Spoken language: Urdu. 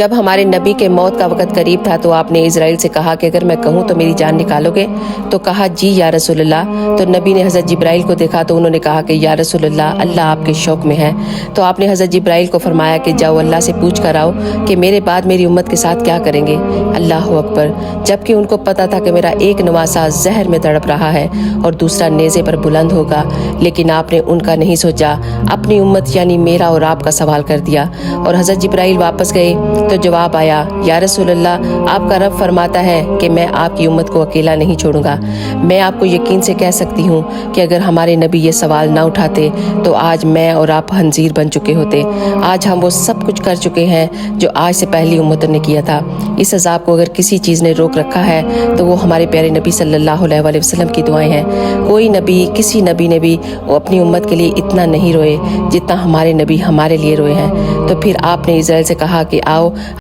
جب ہمارے نبی کے موت کا وقت قریب تھا تو آپ نے اسرائیل سے کہا کہ اگر میں کہوں تو میری جان نکالو گے؟ تو کہا جی یا رسول اللہ۔ تو نبی نے حضرت جبرائیل کو دیکھا تو انہوں نے کہا کہ یا رسول اللہ آپ کے شوق میں ہے۔ تو آپ نے حضرت جبرائیل کو فرمایا کہ جاؤ اللہ سے پوچھ کر آؤ کہ میرے بعد میری امت کے ساتھ کیا کریں گے۔ اللہ اکبر! جبکہ ان کو پتا تھا کہ میرا ایک نواسہ زہر میں تڑپ رہا ہے اور دوسرا نیزے پر بلند ہوگا، لیکن آپ نے ان کا نہیں سوچا، اپنی امت یعنی میرا اور آپ کا سوال کر دیا۔ اور حضرت جبرائیل واپس گئے تو جواب آیا، یا رسول اللہ آپ کا رب فرماتا ہے کہ میں آپ کی امت کو اکیلا نہیں چھوڑوں گا۔ میں آپ کو یقین سے کہہ سکتی ہوں کہ اگر ہمارے نبی یہ سوال نہ اٹھاتے تو آج میں اور آپ خنزیر بن چکے ہوتے۔ آج ہم وہ سب کچھ کر چکے ہیں جو آج سے پہلی امتوں نے کیا تھا۔ اس عذاب کو اگر کسی چیز نے روک رکھا ہے تو وہ ہمارے پیارے نبی صلی اللہ علیہ وآلہ وسلم کی دعائیں ہیں۔ کوئی نبی، کسی نبی نے بھی اپنی امت کے لیے اتنا نہیں روئے جتنا ہمارے نبی ہمارے لیے روئے ہیں۔ تو پھر آپ نے اسرائیل سے کہا کہ آؤ